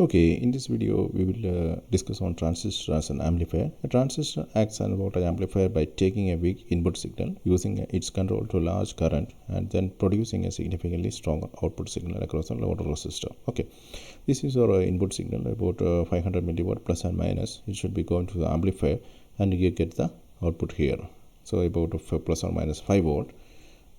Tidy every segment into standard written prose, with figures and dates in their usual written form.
Okay, in this video we will discuss on transistor as an amplifier. A transistor acts as a voltage amplifier by taking a weak input signal, using its control to large current, and then producing a significantly stronger output signal across a load resistor. Okay, this is our input signal about 500 milliwatt plus and minus. It should be going to the amplifier, and you get the output here. So about plus or minus 5 volt.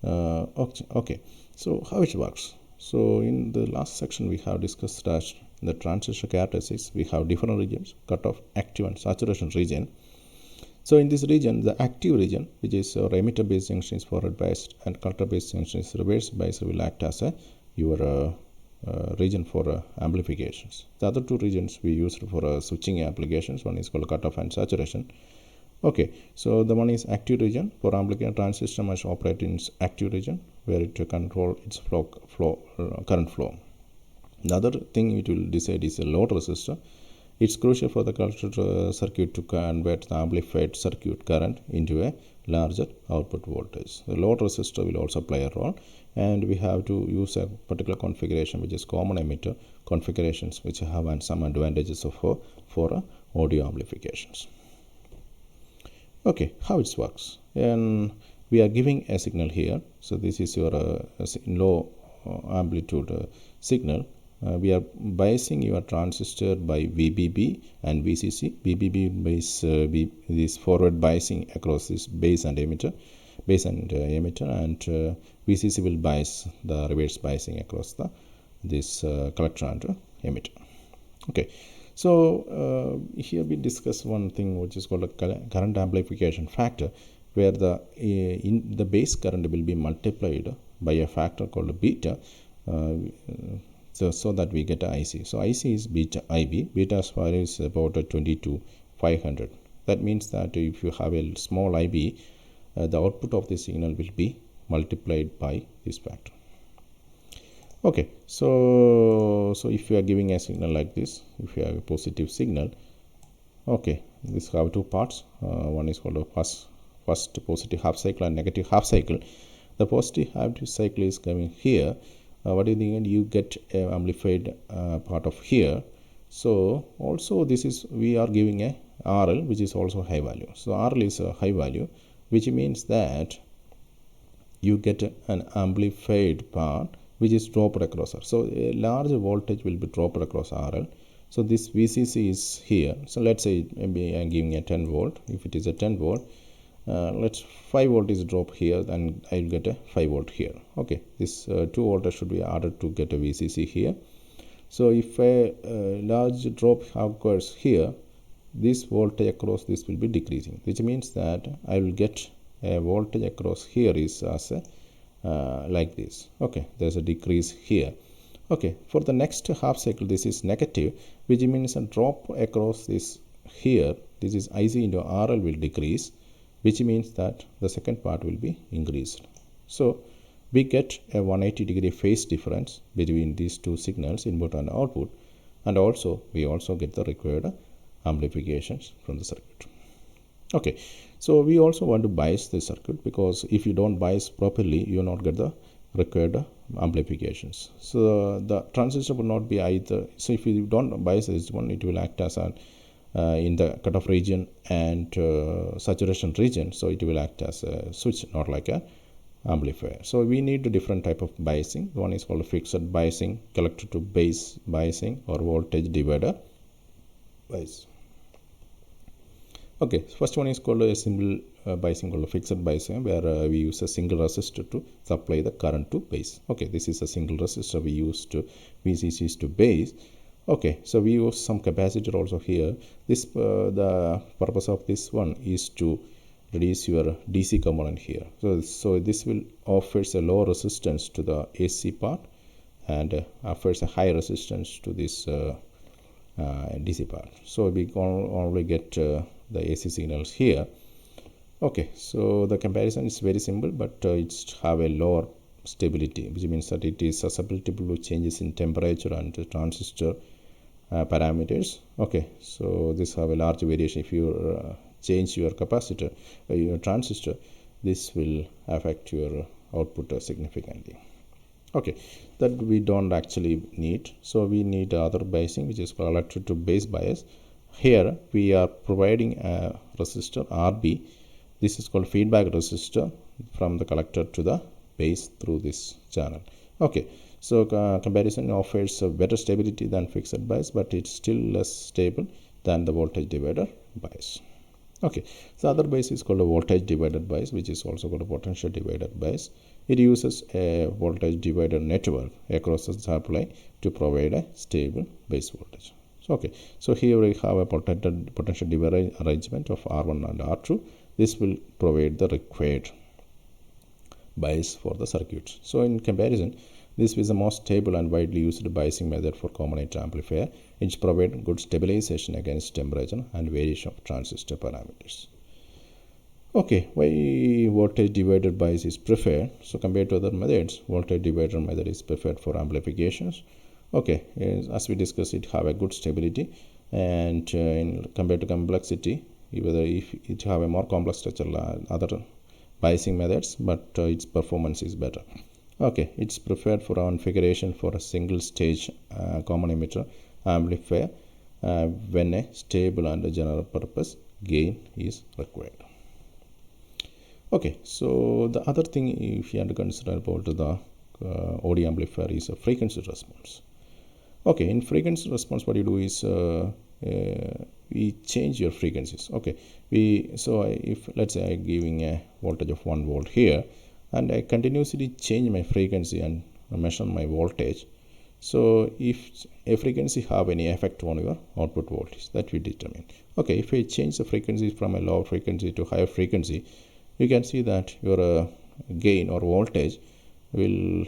Okay, so how it works? So in the last section we have discussed that the transistor characteristics. We have different regions: cutoff, active and saturation region. So in this region, the active region, which is our emitter based junction, is forward biased, and collector based junction is reverse biased, will act as your region for amplifications. The other two regions we used for switching applications. One is called cutoff and saturation. Okay, so the one is active region. For amplifier, transistor must operate in its active region where it control its current flow. The other thing it will decide is a load resistor. It's crucial for the collector circuit to convert the amplified circuit current into a larger output voltage. The load resistor will also play a role, and we have to use a particular configuration which is common emitter configurations, which have some advantages for audio amplifications. Okay, how it works? And we are giving a signal here. So this is your low amplitude signal. We are biasing your transistor by VBB and VCC. VBB base is forward biasing across this base and emitter, and VCC will bias the reverse biasing across this collector and emitter. Okay, so here we discuss one thing which is called a current amplification factor, where the base current will be multiplied by a factor called beta. So that we get a IC. So IC is beta IB. Beta's value is about 20 to 500. That means that if you have a small IB, the output of the signal will be multiplied by this factor. Okay, so if you are giving a signal like this, if you have a positive signal, okay, this have two parts. One is called a first positive half cycle and negative half cycle. The positive half cycle is coming here. What do you think? You get a amplified part of here. So also this is, we are giving a RL which is also high value. So RL is a high value, which means that you get an amplified part which is dropped across R. So a large voltage will be dropped across RL. So this VCC is here. So let's say maybe I'm giving a 10 volt. If it is a 10 volt, let's 5 volt is drop here, and I'll get a 5 volt here. Okay, this 2 volt should be added to get a VCC here. So if a large drop occurs here, this voltage across this will be decreasing, which means that I will get a voltage across here is as like this. Okay, there's a decrease here. Okay, for the next half cycle, this is negative, which means a drop across this here. This is IC into RL will decrease, which means that the second part will be increased. So we get a 180-degree phase difference between these two signals, input and output, and also we also get the required amplifications from the circuit. Okay, so we also want to bias the circuit, because if you don't bias properly, you will not get the required amplifications. So the transistor will not be either. So if you don't bias this one, it will act as an in the cutoff region and saturation region, so it will act as a switch, not like a amplifier. So we need a different type of biasing. One is called fixed biasing, collector to base biasing, or voltage divider bias. Okay, first one is called a single biasing, called a fixed biasing, where we use a single resistor to supply the current to base. Okay, this is a single resistor we use to VCCs to base. Okay, so we use some capacitor also here. This the purpose of this one is to reduce your DC component here. So this will offers a low resistance to the AC part, and offers a high resistance to this DC part. So we only get the AC signals here. Okay, so the comparison is very simple, but it have a lower stability, which means that it is susceptible to changes in temperature and transistor parameters. Okay, so this have a large variation. If you change your capacitor, your transistor, this will affect your output significantly. Okay, that we don't actually need. So we need other biasing, which is called electric to base bias. Here we are providing a resistor RB. This is called feedback resistor from the collector to the base through this channel. Okay, so comparison offers a better stability than fixed bias, but it's still less stable than the voltage divider bias. Okay, so other bias is called a voltage divided bias, which is also called a potential divided bias. It uses a voltage divider network across the supply to provide a stable base voltage. Okay, so here we have a potential divider arrangement of R1 and R2. This will provide the required bias for the circuit. So in comparison, this is the most stable and widely used biasing method for combinator amplifier, which provides good stabilization against temperature and variation of transistor parameters. Okay, why voltage divider bias is preferred? So compared to other methods, voltage divider method is preferred for amplifications. Okay, as we discussed, it have a good stability, and compared to complexity, whether if it have a more complex structure other biasing methods, but its performance is better. Okay, it's preferred for configuration for a single stage common emitter amplifier when a stable and a general purpose gain is required. Okay, so the other thing if you have to consider about the audio amplifier is a frequency response. Okay, in frequency response, what you do is we change your frequencies. Okay, if let's say I'm giving a voltage of 1 volt here, and I continuously change my frequency and measure my voltage. So if a frequency have any effect on your output voltage, that we determine. Okay, if I change the frequency from a low frequency to higher frequency, you can see that your gain or voltage will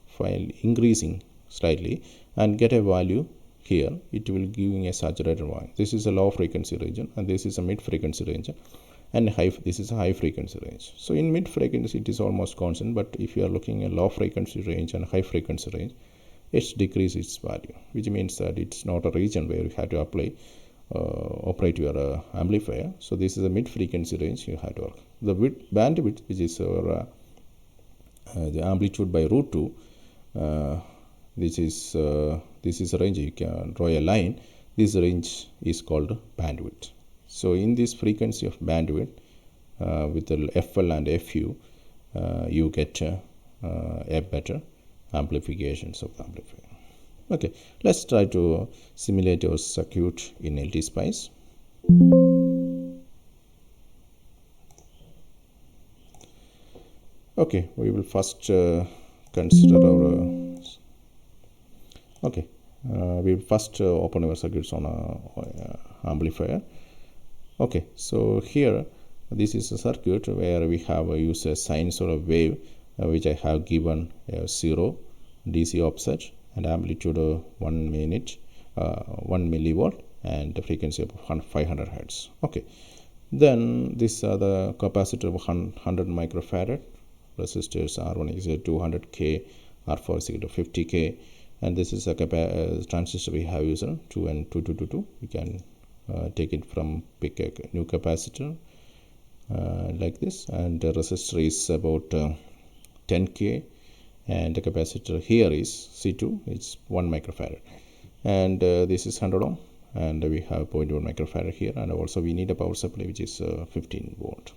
file increasing slightly and get a value here. It will giving a saturated value. This is a low frequency region, and this is a mid frequency region, and this is a high frequency range. So in mid frequency it is almost constant, but if you are looking at low frequency range and high frequency range, it decreases its value, which means that it's not a region where you have to apply operate your amplifier. So this is a mid frequency range you have to work. The bandwidth, which is our the amplitude by root 2, this is a range. You can draw a line. This range is called bandwidth. So in this frequency of bandwidth with the FL and FU, you get a better amplifications of the amplifier. Okay, let's try to simulate our circuit in LTspice. Okay, we will first consider our we will first open our circuits on a amplifier. Okay, so here this is a circuit where we have used a sinusoidal wave which I have given 0 DC offset and amplitude 1 millivolt and the frequency of 500 hertz. Okay, then these are the capacitor of 100 microfarad, resistors R1 is 200k, R4 is 50k, and this is a transistor we have used 2 and 2222. You can take it from pick a new capacitor like this, and the resistor is about 10k, and the capacitor here is C2, it's 1 microfarad, and this is 100 ohm, and we have 0.1 microfarad here, and also we need a power supply which is 15 volt.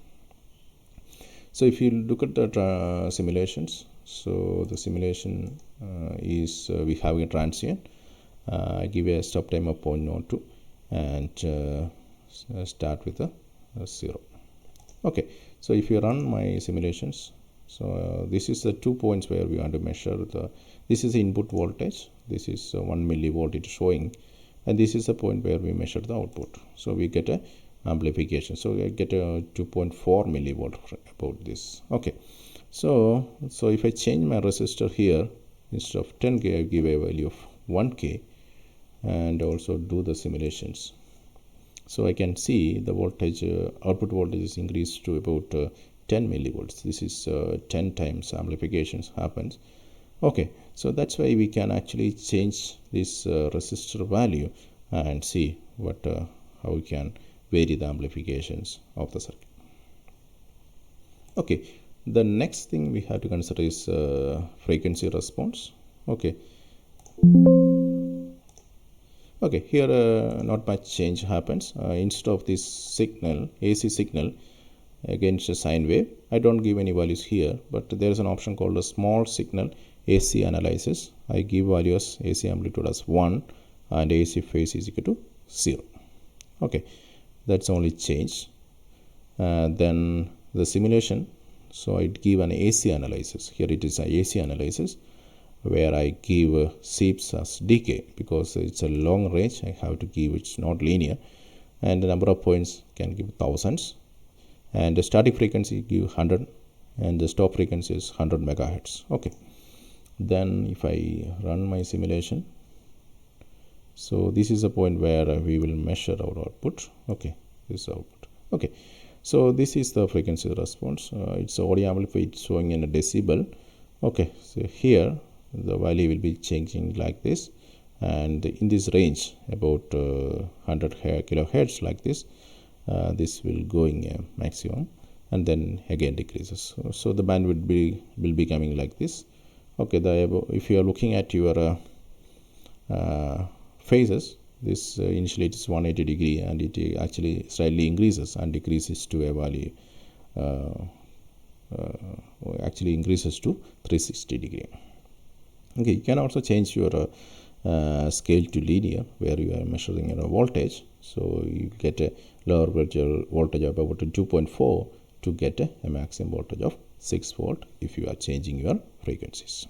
So if you look at the simulations, so the simulation is we have a transient, give a stop time of 0.02 and start with a 0. Okay, so if you run my simulations, so this is the 2 points where we want to measure this is the input voltage, this is 1 millivolt it is showing, and this is the point where we measure the output. So we get a amplification, so we get a 2.4 millivolt about this. Okay, so if I change my resistor here, instead of 10k I give a value of 1k and also do the simulations. So I can see the voltage output voltage is increased to about 10 millivolts. This is 10 times amplifications happens. Okay, so that's why we can actually change this resistor value and see what how we can vary the amplifications of the circuit. Okay, The next thing we have to consider is frequency response. Okay, here not much change happens. Instead of this signal, AC signal against a sine wave, I don't give any values here, but there is an option called a small signal AC analysis. I give values AC amplitude as 1 and AC phase is equal to 0. Okay, that's only change. Then the simulation, so I give an AC analysis. Here it is an AC analysis where I give sweeps as decay, because it's a long range. I have to give, it's not linear, and the number of points can give thousands, and the static frequency give 100, and the stop frequency is 100 megahertz. Okay, then if I run my simulation, so this is a point where we will measure our output. Okay, this is output. Okay, so this is the frequency response. It's audio amplifier, it's showing in a decibel. Okay, so here the value will be changing like this, and in this range about 100 kilohertz like this, this will going maximum, and then again decreases. So the band will be coming like this. Okay, if you are looking at your phases, this initially it is 180 degree, and it actually slightly increases and decreases to a value actually increases to 360 degree. Okay, you can also change your scale to linear, where you are measuring your voltage. So you get a lower voltage of about 2.4 to get a maximum voltage of 6 volt if you are changing your frequencies.